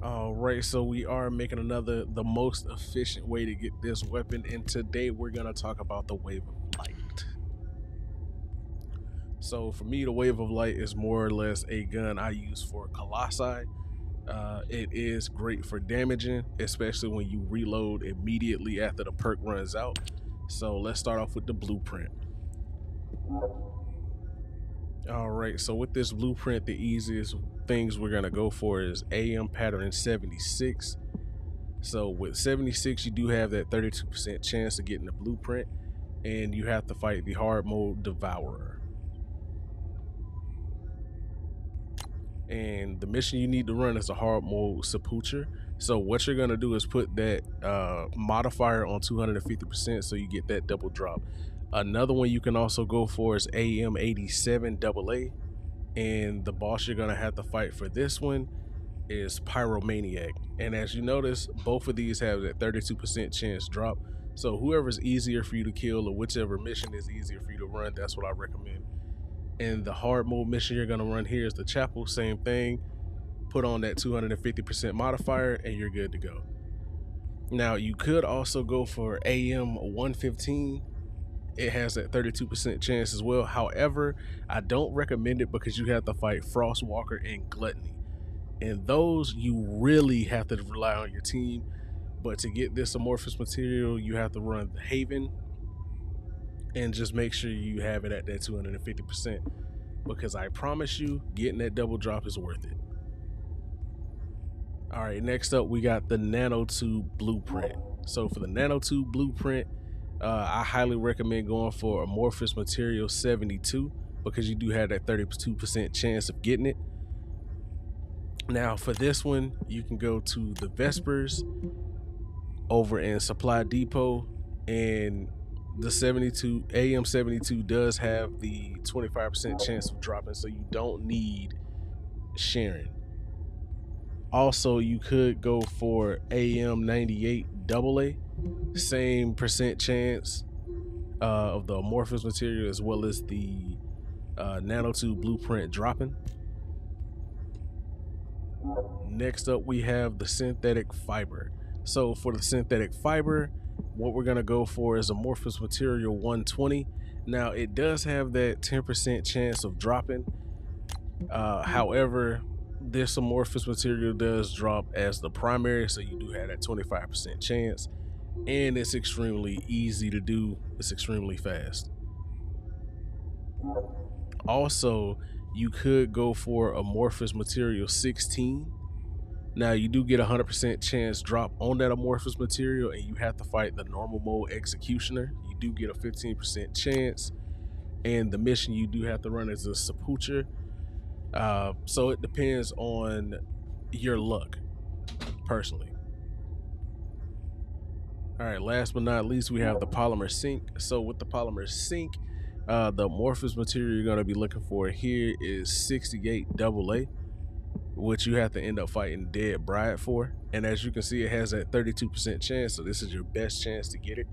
All right, so we are making the most efficient way to get this weapon, and today we're gonna talk about the Wave of Light. So for me, the Wave of Light is more or less a gun I use for Colossi. It is great for damaging, especially when you reload immediately after the perk runs out. So let's start off with the blueprint. All right, so with this blueprint, the easiest things we're gonna go for is AM pattern 76. So with 76, you do have that 32% chance of getting the blueprint, and you have to fight the hard mode Devourer. And the mission you need to run is a hard mode Sepulcher. So what you're gonna do is put that modifier on 250% so you get that double drop. Another one you can also go for is AM 87 AA, and the boss you're gonna have to fight for this one is Pyromaniac. And as you notice, both of these have that 32% chance drop. So whoever's easier for you to kill or whichever mission is easier for you to run, that's what I recommend. And the hard mode mission you're gonna run here is the Chapel, same thing. Put on that 250% modifier and you're good to go. Now you could also go for AM 115. It has that 32% chance as well. However, I don't recommend it because you have to fight Frostwalker and Gluttony. And those you really have to rely on your team. But to get this amorphous material, you have to run the Haven and just make sure you have it at that 250%, because I promise you, getting that double drop is worth it. All right, next up we got the nanotube blueprint. So for the nanotube blueprint, I highly recommend going for amorphous material 72 because you do have that 32% chance of getting it. Now for this one, you can go to the Vespers over in Supply Depot, and the 72 AM 72 does have the 25% chance of dropping, so you don't need Sharon. Also, you could go for AM 98 AA, same percent chance of the amorphous material as well as the nanotube blueprint dropping. Next up, we have the synthetic fiber. So for the synthetic fiber, what we're gonna go for is amorphous material 120. Now it does have that 10% chance of dropping. However, this amorphous material does drop as the primary, so you do have that 25% chance, and it's extremely easy to do. It's extremely fast. Also, you could go for amorphous material 16. Now you do get 100% chance drop on that amorphous material, and you have to fight the normal mode executioner. You do get a 15% chance, and the mission you do have to run is a Sepulcher. So it depends on your luck, personally. All right, last but not least, we have the polymer sink. So with the polymer sink, the amorphous material you're going to be looking for here is 68 AA, which you have to end up fighting Dead Bride for. And as you can see, it has that 32% chance, so this is your best chance to get it.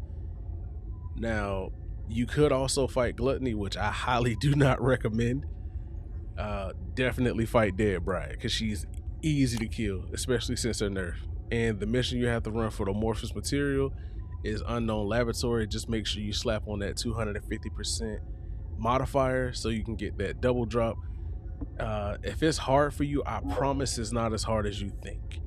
Now, you could also fight Gluttony, which I highly do not recommend. Definitely fight Dead Bride because she's easy to kill, especially since her nerf. And the mission you have to run for the amorphous material is Unknown Laboratory. Just make sure you slap on that 250% modifier so you can get that double drop. If it's hard for you, I promise it's not as hard as you think.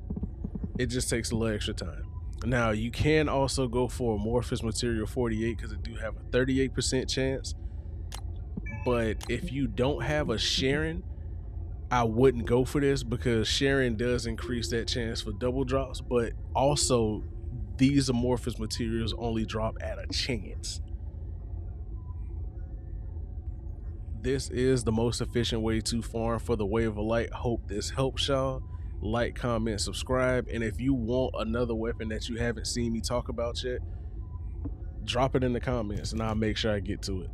It just takes a little extra time. Now you can also go for amorphous material 48 because it do have a 38% chance. But if you don't have a Sharon, I wouldn't go for this because Sharon does increase that chance for double drops, but also these amorphous materials only drop at a chance. This is the most efficient way to farm for the Wave of Light. Hope this helps y'all. Like, comment, subscribe, and if you want another weapon that you haven't seen me talk about yet, drop it in the comments and I'll make sure I get to it.